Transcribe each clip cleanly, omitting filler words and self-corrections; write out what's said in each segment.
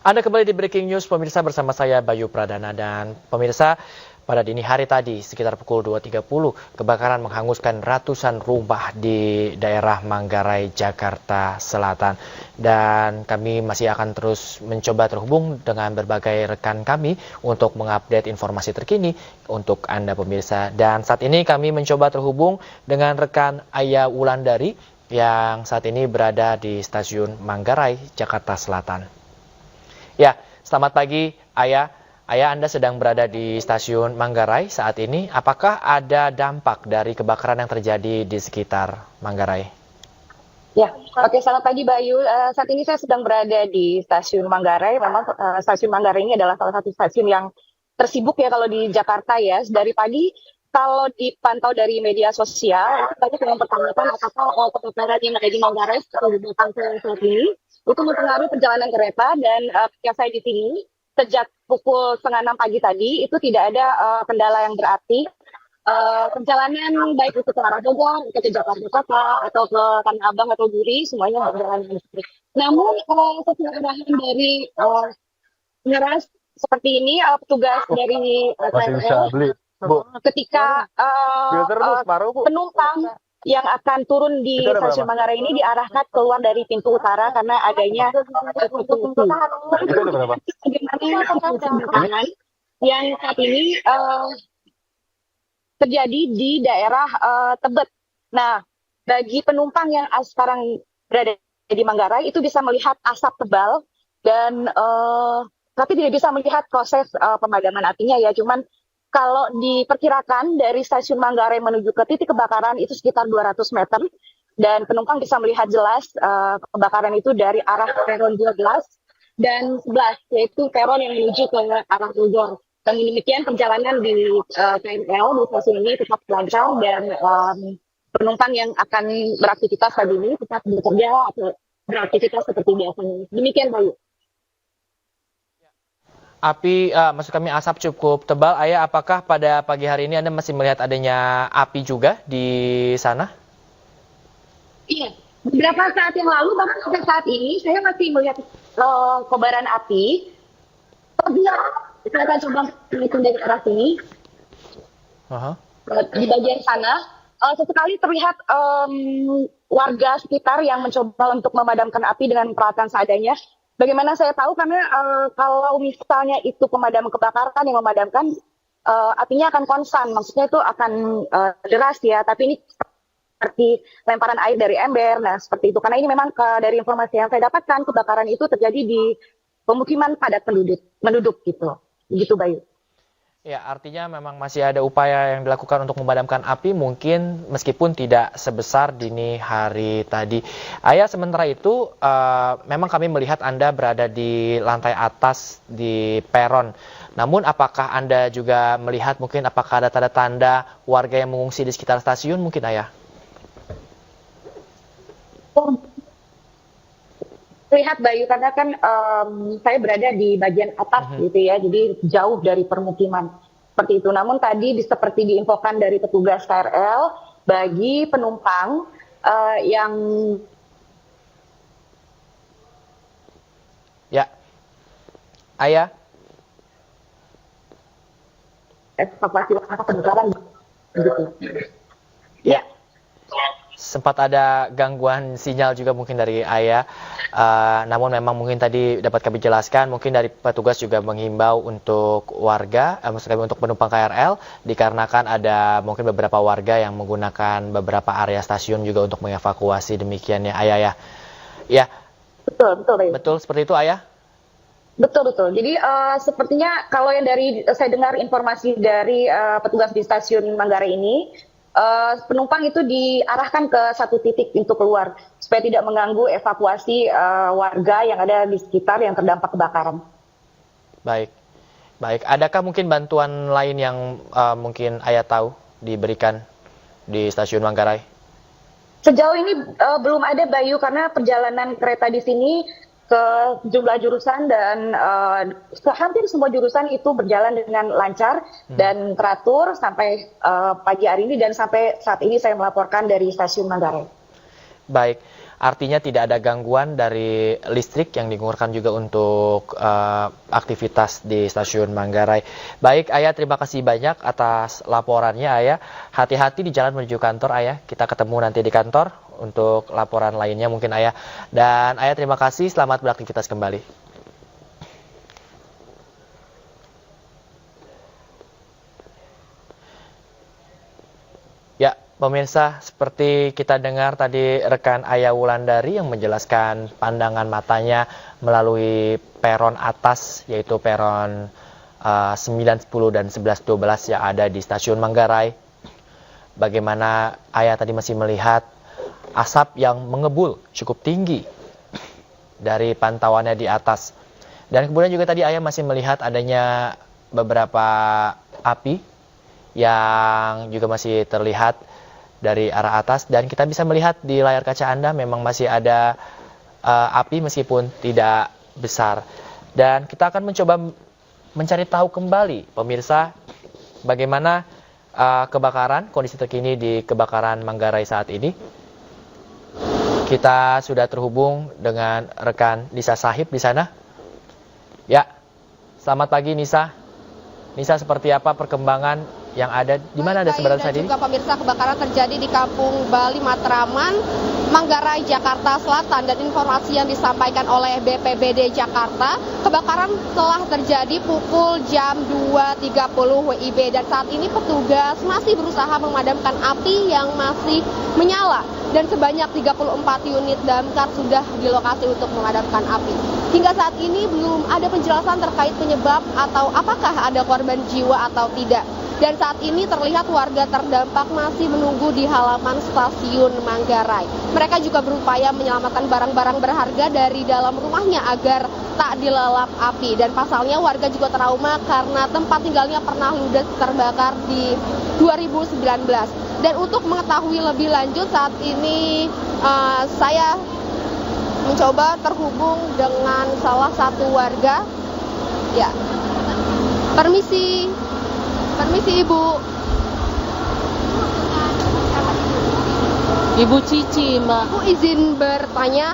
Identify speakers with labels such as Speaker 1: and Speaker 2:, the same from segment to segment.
Speaker 1: Anda kembali di Breaking News, pemirsa, bersama saya Bayu Pradana. Dan pemirsa, pada dini hari tadi sekitar pukul 2.30 kebakaran menghanguskan ratusan rumah di daerah Manggarai, Jakarta Selatan. Dan kami masih akan terus mencoba terhubung dengan berbagai rekan kami untuk mengupdate informasi terkini untuk Anda pemirsa. Dan saat ini kami mencoba terhubung dengan rekan Aya Wulandari yang saat ini berada di stasiun Manggarai, Jakarta Selatan. Ya, selamat pagi Ayah. Ayah, Anda sedang berada di stasiun Manggarai saat ini. Apakah ada dampak dari kebakaran yang terjadi di sekitar Manggarai?
Speaker 2: Ya, oke, selamat pagi Bayu. Saat ini saya sedang berada di stasiun Manggarai. Memang stasiun Manggarai ini adalah salah satu stasiun yang tersibuk ya kalau di Jakarta ya. Dari pagi kalau dipantau dari media sosial, itu banyak yang mempertanyakan apakah kebakaran yang ada di Manggarai seperti di belakang saya saat ini itu mempengaruhi perjalanan kereta. Dan ketika saya di sini sejak pukul setengah 6 pagi tadi itu tidak ada kendala yang berarti. Perjalanan baik itu ke arah Bogor, ke Jakarta Kota, atau ke Tanah Abang atau Duri, semuanya berjalan dengan baik. Namun sesuai arahan dari pengeras seperti ini, petugas dari
Speaker 3: Masih bisa
Speaker 2: KRL,
Speaker 3: beli, Bu.
Speaker 2: ketika
Speaker 3: Filter Bu, separuh Bu.
Speaker 2: penumpang yang akan turun di
Speaker 3: Itu ada
Speaker 2: stasiun
Speaker 3: berapa?
Speaker 2: Manggarai ini diarahkan keluar dari pintu utara karena adanya pintu.
Speaker 3: Itu ada berapa?
Speaker 2: Bagaimana yang saat ini terjadi di daerah Tebet. Nah, bagi penumpang yang sekarang berada di Manggarai itu bisa melihat asap tebal dan tapi tidak bisa melihat proses pemadaman apinya ya. Cuman kalau diperkirakan dari stasiun Manggarai menuju ke titik kebakaran itu sekitar 200 meter dan penumpang bisa melihat jelas kebakaran itu dari arah peron 12 dan 11 yaitu peron yang menuju ke arah Bogor. Dan demikian perjalanan di KRL di stasiun ini tetap lancar dan penumpang yang akan beraktivitas pagi ini tetap bekerja atau beraktivitas seperti biasanya. Demikian Bayu.
Speaker 1: Api, maksud kami asap cukup tebal. Ayah, apakah pada pagi hari ini Anda masih melihat adanya api juga di sana?
Speaker 2: Iya, beberapa saat yang lalu bahkan sampai saat ini saya masih melihat kobaran api. Saya akan coba menghitung dari arah sini. Di bagian sana, sesekali terlihat warga sekitar yang mencoba untuk memadamkan api dengan peralatan seadanya. Bagaimana saya tahu karena kalau misalnya itu pemadam kebakaran yang memadamkan, apinya akan konstan, maksudnya itu akan deras ya. Tapi ini seperti lemparan air dari ember, nah seperti itu. Karena ini memang dari informasi yang saya dapatkan kebakaran itu terjadi di pemukiman padat penduduk gitu. Begitu Bayu.
Speaker 1: Ya, artinya memang masih ada upaya yang dilakukan untuk memadamkan api, mungkin meskipun tidak sebesar dini hari tadi. Ayah, sementara itu memang kami melihat Anda berada di lantai atas di peron. Namun apakah Anda juga melihat mungkin apakah ada tanda-tanda warga yang mengungsi di sekitar stasiun mungkin Ayah?
Speaker 2: Lihat Bayu, karena kan saya berada di bagian atas gitu ya, jadi jauh dari permukiman seperti itu. Namun tadi seperti diinfokan dari petugas KRL bagi penumpang yang
Speaker 1: Ya, Ayah.
Speaker 2: evakuasi langkah penyegaran gitu.
Speaker 1: Ya. Sempat ada gangguan sinyal juga mungkin dari Ayah, namun memang mungkin tadi dapat kami jelaskan, mungkin dari petugas juga menghimbau untuk warga, maksudnya untuk penumpang KRL, dikarenakan ada mungkin beberapa warga yang menggunakan beberapa area stasiun juga untuk mengevakuasi, demikian ya Ayah ya. Ya,
Speaker 2: Betul, Bayu.
Speaker 1: betul seperti itu Ayah.
Speaker 2: Betul. Jadi sepertinya kalau yang dari saya dengar informasi dari petugas di stasiun Manggarai ini, penumpang itu diarahkan ke satu titik untuk keluar supaya tidak mengganggu evakuasi warga yang ada di sekitar yang terdampak kebakaran.
Speaker 1: Baik. Adakah mungkin bantuan lain yang mungkin Ayah tahu diberikan di stasiun Manggarai?
Speaker 2: Sejauh ini belum ada Bayu karena perjalanan kereta di sini ke jumlah jurusan dan hampir semua jurusan itu berjalan dengan lancar dan teratur sampai pagi hari ini dan sampai saat ini saya melaporkan dari stasiun Manggarai.
Speaker 1: Baik, artinya tidak ada gangguan dari listrik yang digunakan juga untuk aktivitas di stasiun Manggarai. Baik Ayah, terima kasih banyak atas laporannya Ayah. Hati-hati di jalan menuju kantor Ayah. Kita ketemu nanti di kantor untuk laporan lainnya mungkin Ayah. Dan Ayah terima kasih, selamat beraktivitas kembali. Ya, pemirsa, seperti kita dengar tadi rekan Ayah Wulandari yang menjelaskan pandangan matanya melalui peron atas, yaitu peron 9, 10, dan 11, 12 yang ada di stasiun Manggarai. Bagaimana Ayah tadi masih melihat asap yang mengebul cukup tinggi dari pantauannya di atas. Dan kemudian juga tadi Ayah masih melihat adanya beberapa api yang juga masih terlihat dari arah atas, dan kita bisa melihat di layar kaca Anda memang masih ada api meskipun tidak besar. Dan kita akan mencoba mencari tahu kembali pemirsa bagaimana kebakaran, kondisi terkini di kebakaran Manggarai saat ini. Kita sudah terhubung dengan rekan Nisa Sahib di sana. Ya, selamat pagi Nisa. Nisa, seperti apa perkembangan yang ada, di mana ada sebenarnya saat ini?
Speaker 4: Juga pemirsa, kebakaran terjadi di Kampung Bali Matraman, Manggarai, Jakarta Selatan, dan informasi yang disampaikan oleh BPBD Jakarta, kebakaran telah terjadi pukul jam 2.30 WIB, dan saat ini petugas masih berusaha memadamkan api yang masih menyala, dan sebanyak 34 unit damkar sudah di lokasi untuk memadamkan api. Hingga saat ini belum ada penjelasan terkait penyebab atau apakah ada korban jiwa atau tidak. Dan saat ini terlihat warga terdampak masih menunggu di halaman stasiun Manggarai. Mereka juga berupaya menyelamatkan barang-barang berharga dari dalam rumahnya agar tak dilalap api. Dan pasalnya warga juga trauma karena tempat tinggalnya pernah ludes terbakar di 2019. Dan untuk mengetahui lebih lanjut saat ini saya mencoba terhubung dengan salah satu warga. Ya, permisi Ibu.
Speaker 5: Ibu Cici, Mbak.
Speaker 4: Ibu izin bertanya,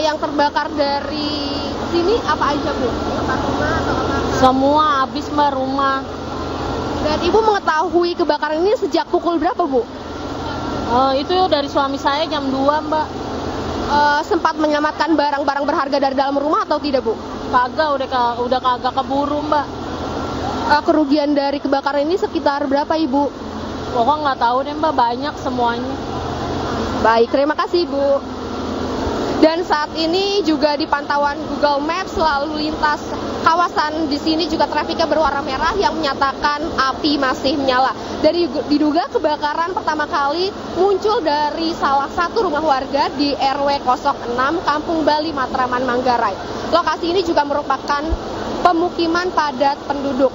Speaker 4: yang terbakar dari sini apa aja Bu? Rumah atau apa?
Speaker 5: Semua habis Mbak, rumah.
Speaker 4: Dan Ibu mengetahui kebakaran ini sejak pukul berapa Bu?
Speaker 5: Itu dari suami saya jam 2 Mbak.
Speaker 4: Sempat menyelamatkan barang-barang berharga dari dalam rumah atau tidak Bu?
Speaker 5: Kagak, udah kagak keburu Mbak.
Speaker 4: Kerugian dari kebakaran ini sekitar berapa Ibu?
Speaker 5: Pokoknya nggak tahu deh Mbak, banyak semuanya.
Speaker 4: Baik, terima kasih Bu. Dan saat ini juga di pantauan Google Maps lalu lintas kawasan di sini juga trafiknya berwarna merah yang menyatakan api masih menyala. Dari diduga kebakaran pertama kali muncul dari salah satu rumah warga di RW 06 Kampung Bali Matraman Manggarai. Lokasi ini juga merupakan pemukiman padat penduduk.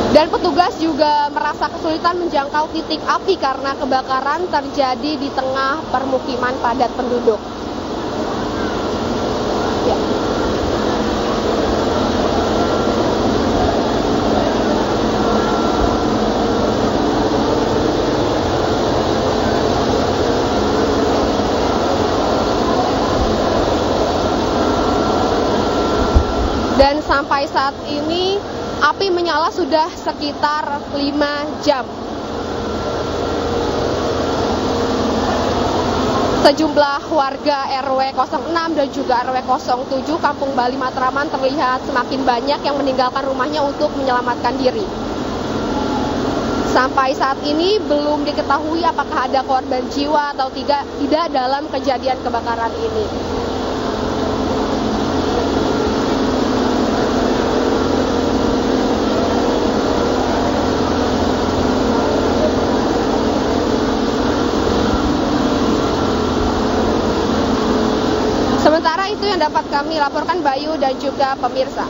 Speaker 4: Dan petugas juga merasa kesulitan menjangkau titik api karena kebakaran terjadi di tengah permukiman padat penduduk. Ya. Dan sampai saat ini api menyala sudah sekitar 5 jam. Sejumlah warga RW 06 dan juga RW 07 Kampung Bali Matraman terlihat semakin banyak yang meninggalkan rumahnya untuk menyelamatkan diri. Sampai saat ini belum diketahui apakah ada korban jiwa atau tidak dalam kejadian kebakaran ini. Sementara itu yang dapat kami laporkan Bayu dan juga pemirsa.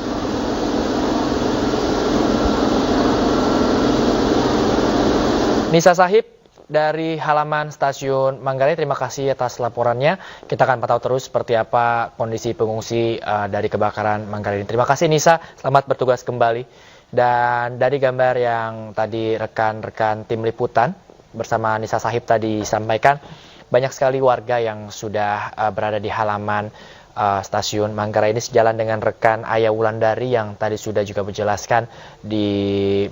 Speaker 1: Nisa Sahib dari halaman stasiun Manggarai, terima kasih atas laporannya. Kita akan pantau terus seperti apa kondisi pengungsi dari kebakaran Manggarai ini. Terima kasih Nisa, selamat bertugas kembali. Dan dari gambar yang tadi rekan-rekan tim liputan bersama Nisa Sahib tadi sampaikan, banyak sekali warga yang sudah berada di halaman stasiun Manggarai ini sejalan dengan rekan Ayah Wulandari yang tadi sudah juga menjelaskan di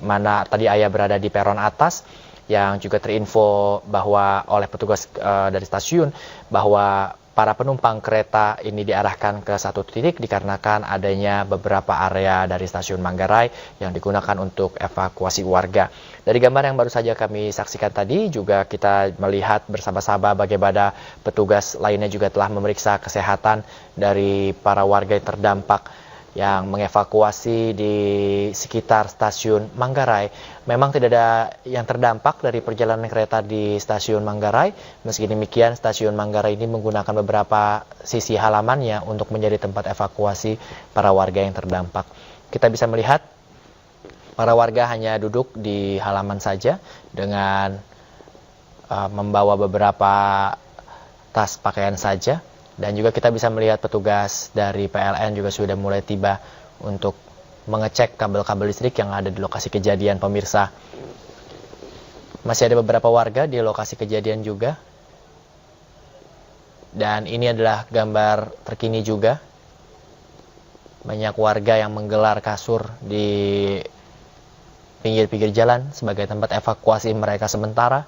Speaker 1: mana tadi Ayah berada di peron atas, yang juga terinfo bahwa oleh petugas dari stasiun bahwa para penumpang kereta ini diarahkan ke satu titik dikarenakan adanya beberapa area dari stasiun Manggarai yang digunakan untuk evakuasi warga. Dari gambar yang baru saja kami saksikan tadi juga kita melihat bersama-sama bagaimana petugas lainnya juga telah memeriksa kesehatan dari para warga yang terdampak yang mengevakuasi di sekitar stasiun Manggarai. Memang tidak ada yang terdampak dari perjalanan kereta di stasiun Manggarai. Meski demikian, stasiun Manggarai ini menggunakan beberapa sisi halamannya untuk menjadi tempat evakuasi para warga yang terdampak. Kita bisa melihat para warga hanya duduk di halaman saja dengan membawa beberapa tas pakaian saja. Dan juga kita bisa melihat petugas dari PLN juga sudah mulai tiba untuk mengecek kabel-kabel listrik yang ada di lokasi kejadian, pemirsa. Masih ada beberapa warga di lokasi kejadian juga. Dan ini adalah gambar terkini juga. Banyak warga yang menggelar kasur di pinggir-pinggir jalan sebagai tempat evakuasi mereka sementara.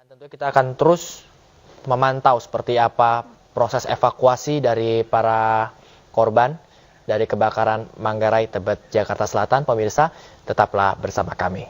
Speaker 1: Tentu kita akan terus memantau seperti apa proses evakuasi dari para korban dari kebakaran Manggarai Tebet, Jakarta Selatan. Pemirsa, tetaplah bersama kami.